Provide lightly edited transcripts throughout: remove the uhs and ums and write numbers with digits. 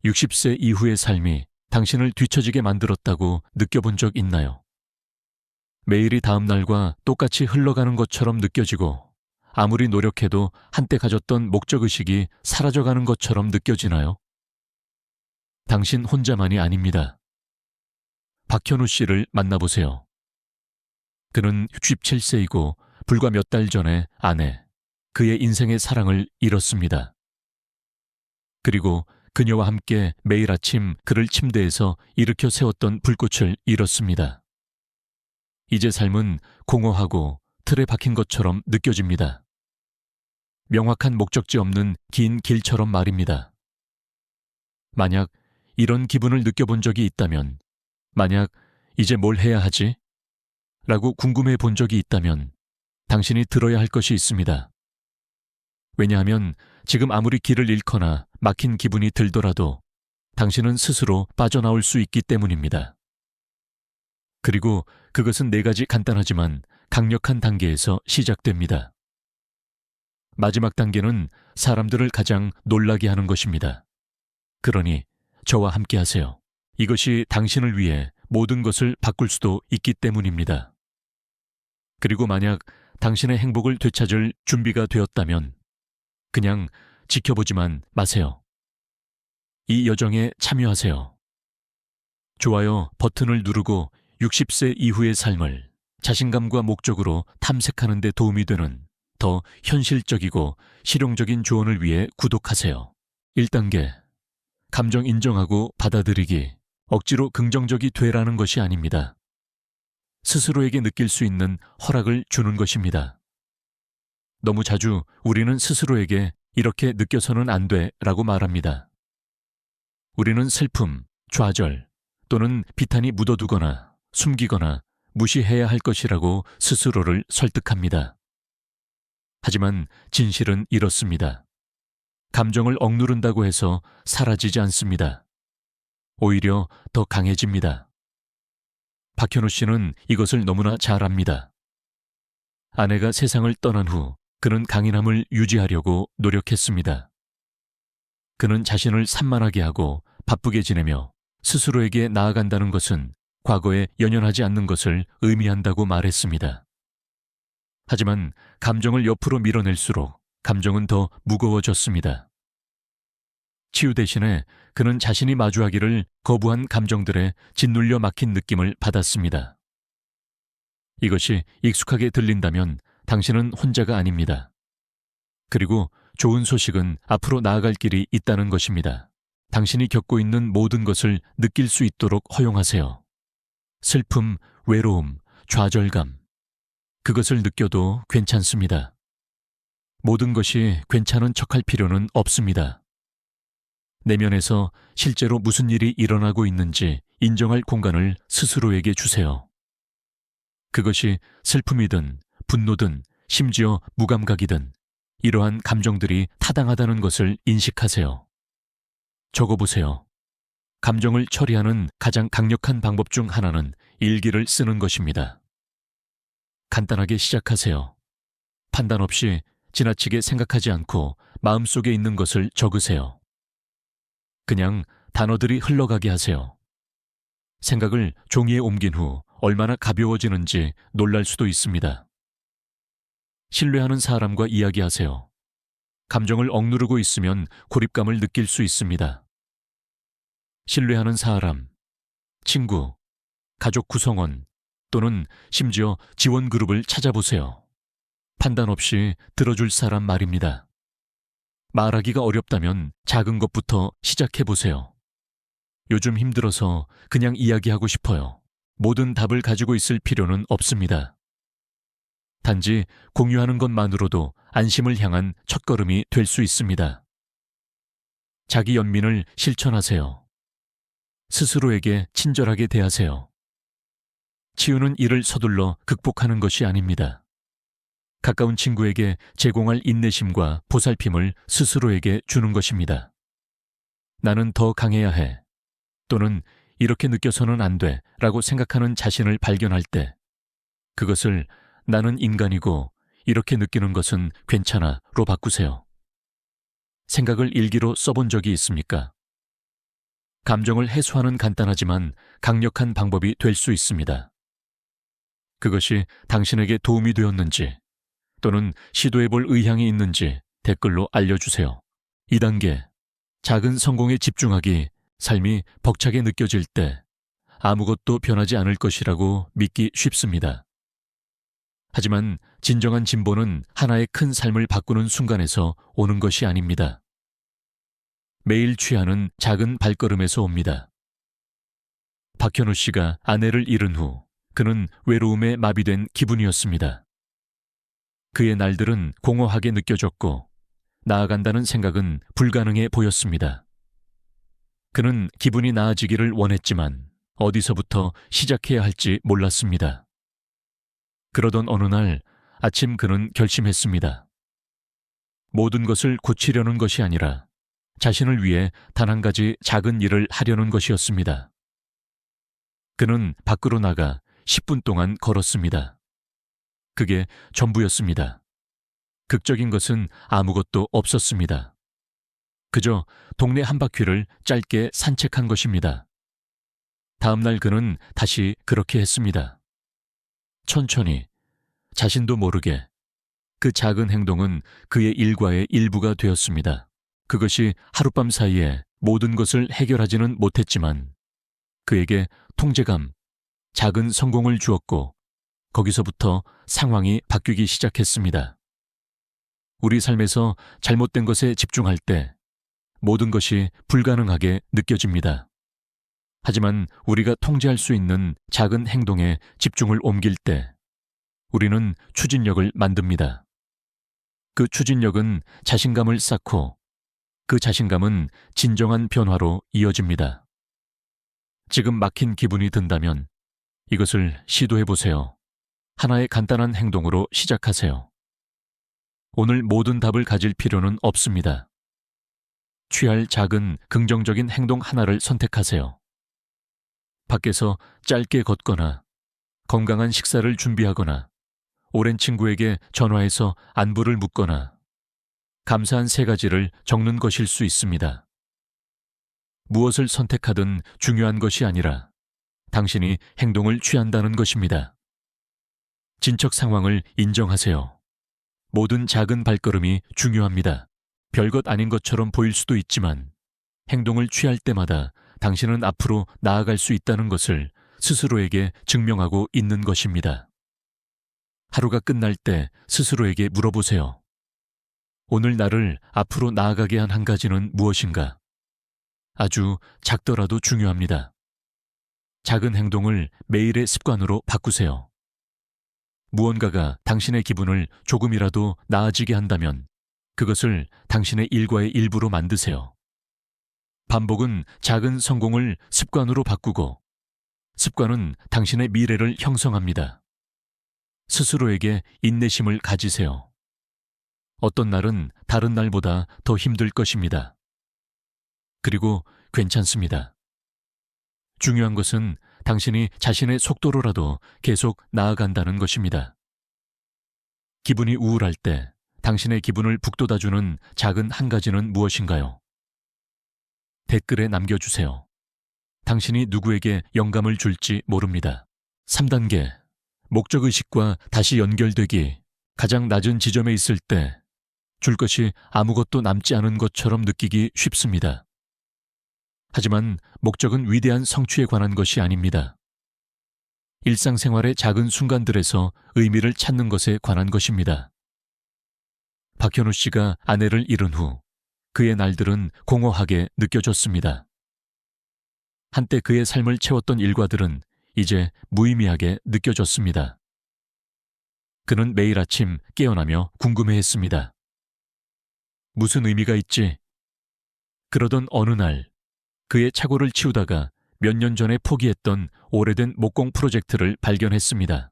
60세 이후의 삶이 당신을 뒤처지게 만들었다고 느껴본 적 있나요? 매일이 다음 날과 똑같이 흘러가는 것처럼 느껴지고 아무리 노력해도 한때 가졌던 목적의식이 사라져가는 것처럼 느껴지나요? 당신 혼자만이 아닙니다. 박현우 씨를 만나보세요. 그는 67세이고 불과 몇 달 전에 아내, 그의 인생의 사랑을 잃었습니다. 그리고 그녀와 함께 매일 아침 그를 침대에서 일으켜 세웠던 불꽃을 잃었습니다. 이제 삶은 공허하고 틀에 박힌 것처럼 느껴집니다. 명확한 목적지 없는 긴 길처럼 말입니다. 만약 이런 기분을 느껴본 적이 있다면, 만약 이제 뭘 해야 하지? 라고 궁금해 본 적이 있다면 당신이 들어야 할 것이 있습니다. 왜냐하면 지금 아무리 길을 잃거나 막힌 기분이 들더라도 당신은 스스로 빠져나올 수 있기 때문입니다. 그리고 그것은 4가지 간단하지만 강력한 단계에서 시작됩니다. 마지막 단계는 사람들을 가장 놀라게 하는 것입니다. 그러니 저와 함께 하세요. 이것이 당신을 위해 모든 것을 바꿀 수도 있기 때문입니다. 그리고 만약 당신의 행복을 되찾을 준비가 되었다면 그냥 지켜보지만 마세요. 이 여정에 참여하세요. 좋아요 버튼을 누르고 60세 이후의 삶을 자신감과 목적으로 탐색하는 데 도움이 되는 더 현실적이고 실용적인 조언을 위해 구독하세요. 1단계. 감정 인정하고 받아들이기. 억지로 긍정적이 되라는 것이 아닙니다. 스스로에게 느낄 수 있는 허락을 주는 것입니다. 너무 자주 우리는 스스로에게 이렇게 느껴서는 안 돼 라고 말합니다. 우리는 슬픔, 좌절 또는 비탄이 묻어두거나 숨기거나 무시해야 할 것이라고 스스로를 설득합니다. 하지만 진실은 이렇습니다. 감정을 억누른다고 해서 사라지지 않습니다. 오히려 더 강해집니다. 박현우 씨는 이것을 너무나 잘 압니다. 아내가 세상을 떠난 후 그는 강인함을 유지하려고 노력했습니다. 그는 자신을 산만하게 하고 바쁘게 지내며 스스로에게 나아간다는 것은 과거에 연연하지 않는 것을 의미한다고 말했습니다. 하지만 감정을 옆으로 밀어낼수록 감정은 더 무거워졌습니다. 치유 대신에 그는 자신이 마주하기를 거부한 감정들에 짓눌려 막힌 느낌을 받았습니다. 이것이 익숙하게 들린다면 당신은 혼자가 아닙니다. 그리고 좋은 소식은 앞으로 나아갈 길이 있다는 것입니다. 당신이 겪고 있는 모든 것을 느낄 수 있도록 허용하세요. 슬픔, 외로움, 좌절감. 그것을 느껴도 괜찮습니다. 모든 것이 괜찮은 척할 필요는 없습니다. 내면에서 실제로 무슨 일이 일어나고 있는지 인정할 공간을 스스로에게 주세요. 그것이 슬픔이든 분노든 심지어 무감각이든 이러한 감정들이 타당하다는 것을 인식하세요. 적어보세요. 감정을 처리하는 가장 강력한 방법 중 하나는 일기를 쓰는 것입니다. 간단하게 시작하세요. 판단 없이 지나치게 생각하지 않고 마음속에 있는 것을 적으세요. 그냥 단어들이 흘러가게 하세요. 생각을 종이에 옮긴 후 얼마나 가벼워지는지 놀랄 수도 있습니다. 신뢰하는 사람과 이야기하세요. 감정을 억누르고 있으면 고립감을 느낄 수 있습니다. 신뢰하는 사람, 친구, 가족 구성원 또는 심지어 지원 그룹을 찾아보세요. 판단 없이 들어줄 사람 말입니다. 말하기가 어렵다면 작은 것부터 시작해보세요. 요즘 힘들어서 그냥 이야기하고 싶어요. 모든 답을 가지고 있을 필요는 없습니다. 단지 공유하는 것만으로도 안심을 향한 첫걸음이 될 수 있습니다. 자기 연민을 실천하세요. 스스로에게 친절하게 대하세요. 치유는 이를 서둘러 극복하는 것이 아닙니다. 가까운 친구에게 제공할 인내심과 보살핌을 스스로에게 주는 것입니다. 나는 더 강해야 해 또는 이렇게 느껴서는 안 돼 라고 생각하는 자신을 발견할 때 그것을 나는 인간이고 이렇게 느끼는 것은 괜찮아로 바꾸세요. 생각을 일기로 써본 적이 있습니까? 감정을 해소하는 간단하지만 강력한 방법이 될 수 있습니다. 그것이 당신에게 도움이 되었는지 또는 시도해볼 의향이 있는지 댓글로 알려주세요. 2단계. 작은 성공에 집중하기. 삶이 벅차게 느껴질 때 아무것도 변하지 않을 것이라고 믿기 쉽습니다. 하지만 진정한 진보는 하나의 큰 삶을 바꾸는 순간에서 오는 것이 아닙니다. 매일 취하는 작은 발걸음에서 옵니다. 박현우 씨가 아내를 잃은 후 그는 외로움에 마비된 기분이었습니다. 그의 날들은 공허하게 느껴졌고 나아간다는 생각은 불가능해 보였습니다. 그는 기분이 나아지기를 원했지만 어디서부터 시작해야 할지 몰랐습니다. 그러던 어느 날 아침 그는 결심했습니다. 모든 것을 고치려는 것이 아니라 자신을 위해 단 한 가지 작은 일을 하려는 것이었습니다. 그는 밖으로 나가 10분 동안 걸었습니다. 그게 전부였습니다. 극적인 것은 아무것도 없었습니다. 그저 동네 한 바퀴를 짧게 산책한 것입니다. 다음 날 그는 다시 그렇게 했습니다. 천천히, 자신도 모르게 그 작은 행동은 그의 일과의 일부가 되었습니다. 그것이 하룻밤 사이에 모든 것을 해결하지는 못했지만 그에게 통제감, 작은 성공을 주었고 거기서부터 상황이 바뀌기 시작했습니다. 우리 삶에서 잘못된 것에 집중할 때 모든 것이 불가능하게 느껴집니다. 하지만 우리가 통제할 수 있는 작은 행동에 집중을 옮길 때 우리는 추진력을 만듭니다. 그 추진력은 자신감을 쌓고 그 자신감은 진정한 변화로 이어집니다. 지금 막힌 기분이 든다면 이것을 시도해 보세요. 하나의 간단한 행동으로 시작하세요. 오늘 모든 답을 가질 필요는 없습니다. 취할 작은 긍정적인 행동 하나를 선택하세요. 밖에서 짧게 걷거나 건강한 식사를 준비하거나 오랜 친구에게 전화해서 안부를 묻거나 감사한 3가지를 적는 것일 수 있습니다. 무엇을 선택하든 중요한 것이 아니라 당신이 행동을 취한다는 것입니다. 진척 상황을 인정하세요. 모든 작은 발걸음이 중요합니다. 별것 아닌 것처럼 보일 수도 있지만 행동을 취할 때마다 당신은 앞으로 나아갈 수 있다는 것을 스스로에게 증명하고 있는 것입니다. 하루가 끝날 때 스스로에게 물어보세요. 오늘 나를 앞으로 나아가게 한 한 가지는 무엇인가? 아주 작더라도 중요합니다. 작은 행동을 매일의 습관으로 바꾸세요. 무언가가 당신의 기분을 조금이라도 나아지게 한다면 그것을 당신의 일과의 일부로 만드세요. 반복은 작은 성공을 습관으로 바꾸고 습관은 당신의 미래를 형성합니다. 스스로에게 인내심을 가지세요. 어떤 날은 다른 날보다 더 힘들 것입니다. 그리고 괜찮습니다. 중요한 것은 당신이 자신의 속도로라도 계속 나아간다는 것입니다. 기분이 우울할 때 당신의 기분을 북돋아주는 작은 한 가지는 무엇인가요? 댓글에 남겨주세요. 당신이 누구에게 영감을 줄지 모릅니다. 3단계. 목적의식과 다시 연결되기. 가장 낮은 지점에 있을 때 줄 것이 아무것도 남지 않은 것처럼 느끼기 쉽습니다. 하지만 목적은 위대한 성취에 관한 것이 아닙니다. 일상생활의 작은 순간들에서 의미를 찾는 것에 관한 것입니다. 박현우 씨가 아내를 잃은 후 그의 날들은 공허하게 느껴졌습니다. 한때 그의 삶을 채웠던 일과들은 이제 무의미하게 느껴졌습니다. 그는 매일 아침 깨어나며 궁금해했습니다. 무슨 의미가 있지? 그러던 어느 날 그의 착오를 치우다가 몇 년 전에 포기했던 오래된 목공 프로젝트를 발견했습니다.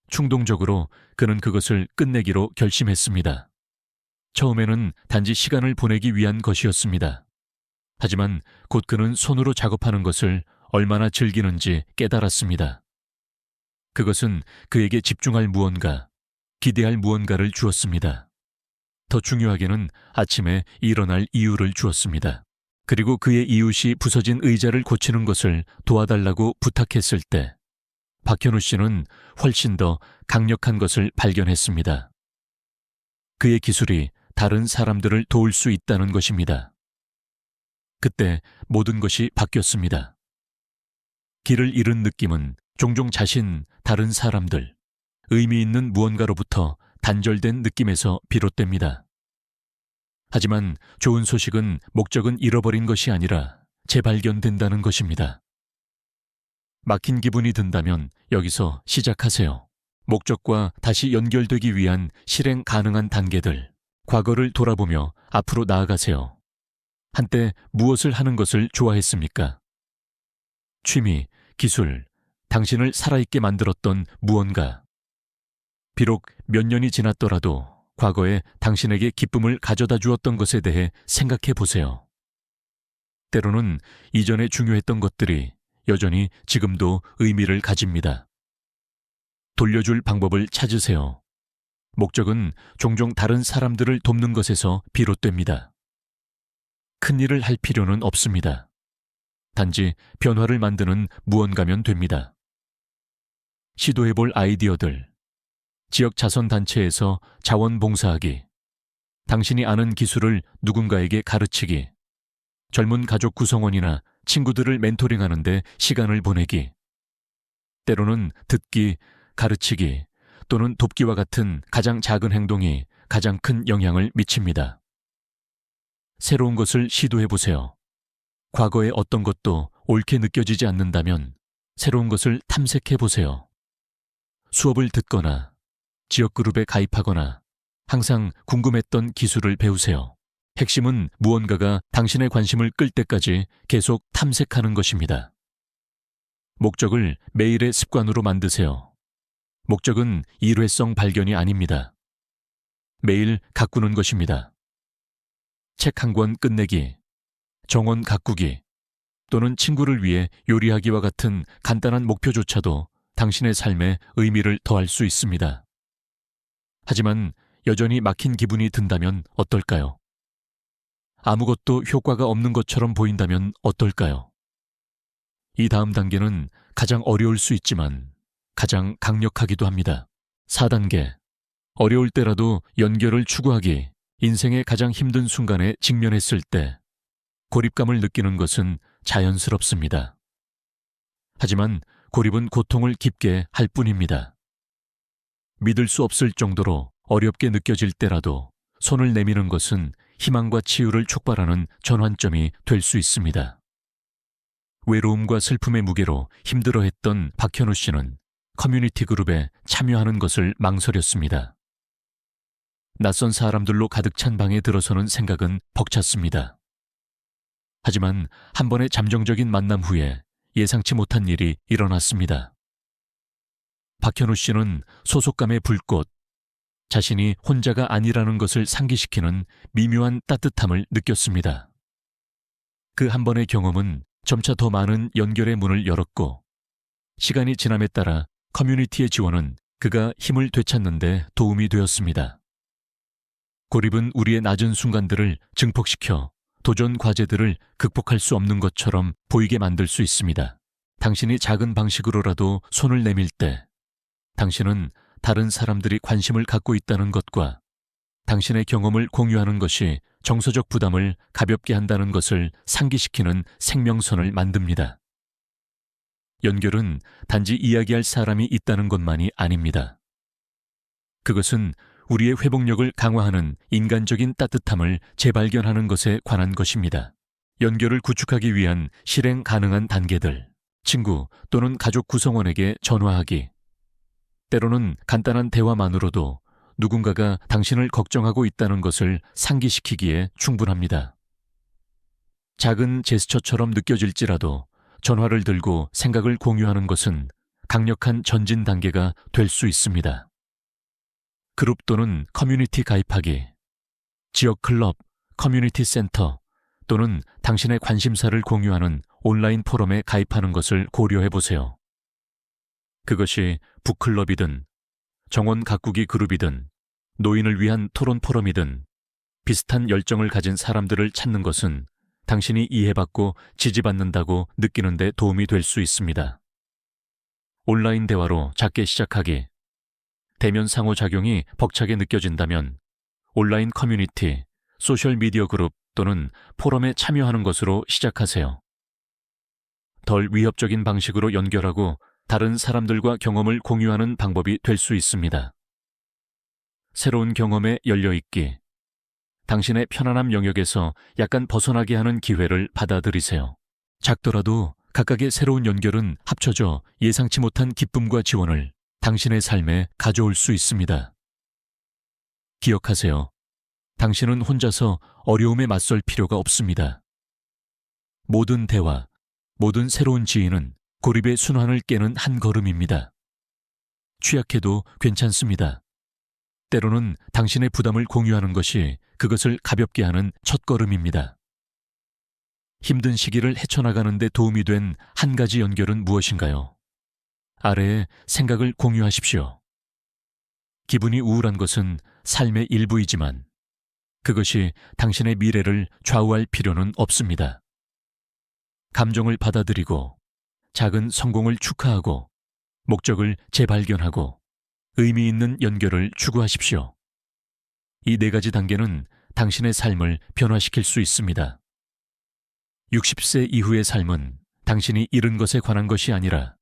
충동적으로 그는 그것을 끝내기로 결심했습니다. 처음에는 단지 시간을 보내기 위한 것이었습니다. 하지만 곧 그는 손으로 작업하는 것을 얼마나 즐기는지 깨달았습니다. 그것은 그에게 집중할 무언가, 기대할 무언가를 주었습니다. 더 중요하게는 아침에 일어날 이유를 주었습니다. 그리고 그의 이웃이 부서진 의자를 고치는 것을 도와달라고 부탁했을 때 박현우 씨는 훨씬 더 강력한 것을 발견했습니다. 그의 기술이 다른 사람들을 도울 수 있다는 것입니다. 그때 모든 것이 바뀌었습니다. 길을 잃은 느낌은 종종 다른 사람들, 의미 있는 무언가로부터 단절된 느낌에서 비롯됩니다. 하지만 좋은 소식은 목적은 잃어버린 것이 아니라 재발견된다는 것입니다. 막힌 기분이 든다면 여기서 시작하세요. 목적과 다시 연결되기 위한 실행 가능한 단계들, 과거를 돌아보며 앞으로 나아가세요. 한때 무엇을 하는 것을 좋아했습니까? 취미, 기술, 당신을 살아있게 만들었던 무언가. 비록 몇 년이 지났더라도 과거에 당신에게 기쁨을 가져다 주었던 것에 대해 생각해 보세요. 때로는 이전에 중요했던 것들이 여전히 지금도 의미를 가집니다. 돌려줄 방법을 찾으세요. 목적은 종종 다른 사람들을 돕는 것에서 비롯됩니다. 큰 일을 할 필요는 없습니다. 단지 변화를 만드는 무언가면 됩니다. 시도해볼 아이디어들, 지역 자선단체에서 자원봉사하기, 당신이 아는 기술을 누군가에게 가르치기, 젊은 가족 구성원이나 친구들을 멘토링하는 데 시간을 보내기, 때로는 듣기, 가르치기 또는 돕기와 같은 가장 작은 행동이 가장 큰 영향을 미칩니다. 새로운 것을 시도해보세요. 과거의 어떤 것도 옳게 느껴지지 않는다면 새로운 것을 탐색해보세요. 수업을 듣거나 지역그룹에 가입하거나 항상 궁금했던 기술을 배우세요. 핵심은 무언가가 당신의 관심을 끌 때까지 계속 탐색하는 것입니다. 목적을 매일의 습관으로 만드세요. 목적은 일회성 발견이 아닙니다. 매일 가꾸는 것입니다. 책 한 권 끝내기, 정원 가꾸기, 또는 친구를 위해 요리하기와 같은 간단한 목표조차도 당신의 삶에 의미를 더할 수 있습니다. 하지만 여전히 막힌 기분이 든다면 어떨까요? 아무것도 효과가 없는 것처럼 보인다면 어떨까요? 이 다음 단계는 가장 어려울 수 있지만 가장 강력하기도 합니다. 4단계. 어려울 때라도 연결을 추구하기. 인생의 가장 힘든 순간에 직면했을 때 고립감을 느끼는 것은 자연스럽습니다. 하지만 고립은 고통을 깊게 할 뿐입니다. 믿을 수 없을 정도로 어렵게 느껴질 때라도 손을 내미는 것은 희망과 치유를 촉발하는 전환점이 될 수 있습니다. 외로움과 슬픔의 무게로 힘들어했던 박현우 씨는 커뮤니티 그룹에 참여하는 것을 망설였습니다. 낯선 사람들로 가득 찬 방에 들어서는 생각은 벅찼습니다. 하지만 한 번의 잠정적인 만남 후에 예상치 못한 일이 일어났습니다. 박현우 씨는 소속감의 불꽃, 자신이 혼자가 아니라는 것을 상기시키는 미묘한 따뜻함을 느꼈습니다. 그 한 번의 경험은 점차 더 많은 연결의 문을 열었고, 시간이 지남에 따라 커뮤니티의 지원은 그가 힘을 되찾는 데 도움이 되었습니다. 고립은 우리의 낮은 순간들을 증폭시켜 도전 과제들을 극복할 수 없는 것처럼 보이게 만들 수 있습니다. 당신이 작은 방식으로라도 손을 내밀 때 당신은 다른 사람들이 관심을 갖고 있다는 것과 당신의 경험을 공유하는 것이 정서적 부담을 가볍게 한다는 것을 상기시키는 생명선을 만듭니다. 연결은 단지 이야기할 사람이 있다는 것만이 아닙니다. 그것은 우리의 회복력을 강화하는 인간적인 따뜻함을 재발견하는 것에 관한 것입니다. 연결을 구축하기 위한 실행 가능한 단계들, 친구 또는 가족 구성원에게 전화하기. 때로는 간단한 대화만으로도 누군가가 당신을 걱정하고 있다는 것을 상기시키기에 충분합니다. 작은 제스처처럼 느껴질지라도 전화를 들고 생각을 공유하는 것은 강력한 전진 단계가 될 수 있습니다. 그룹 또는 커뮤니티 가입하기, 지역 클럽, 커뮤니티 센터 또는 당신의 관심사를 공유하는 온라인 포럼에 가입하는 것을 고려해 보세요. 그것이 북클럽이든 정원 가꾸기 그룹이든 노인을 위한 토론 포럼이든 비슷한 열정을 가진 사람들을 찾는 것은 당신이 이해받고 지지받는다고 느끼는 데 도움이 될 수 있습니다. 온라인 대화로 작게 시작하기. 대면 상호작용이 벅차게 느껴진다면 온라인 커뮤니티, 소셜미디어 그룹 또는 포럼에 참여하는 것으로 시작하세요. 덜 위협적인 방식으로 연결하고 다른 사람들과 경험을 공유하는 방법이 될 수 있습니다. 새로운 경험에 열려있기. 당신의 편안함 영역에서 약간 벗어나게 하는 기회를 받아들이세요. 작더라도 각각의 새로운 연결은 합쳐져 예상치 못한 기쁨과 지원을 당신의 삶에 가져올 수 있습니다. 기억하세요. 당신은 혼자서 어려움에 맞설 필요가 없습니다. 모든 대화, 모든 새로운 지인은 고립의 순환을 깨는 한 걸음입니다. 취약해도 괜찮습니다. 때로는 당신의 부담을 공유하는 것이 그것을 가볍게 하는 첫걸음입니다. 힘든 시기를 헤쳐나가는 데 도움이 된 한 가지 연결은 무엇인가요? 아래에 생각을 공유하십시오. 기분이 우울한 것은 삶의 일부이지만 그것이 당신의 미래를 좌우할 필요는 없습니다. 감정을 받아들이고 작은 성공을 축하하고 목적을 재발견하고 의미 있는 연결을 추구하십시오. 이 4가지 단계는 당신의 삶을 변화시킬 수 있습니다. 60세 이후의 삶은 당신이 잃은 것에 관한 것이 아니라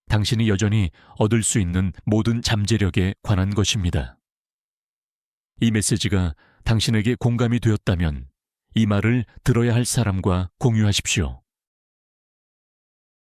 당신이 여전히 얻을 수 있는 모든 잠재력에 관한 것입니다. 이 메시지가 당신에게 공감이 되었다면 이 말을 들어야 할 사람과 공유하십시오.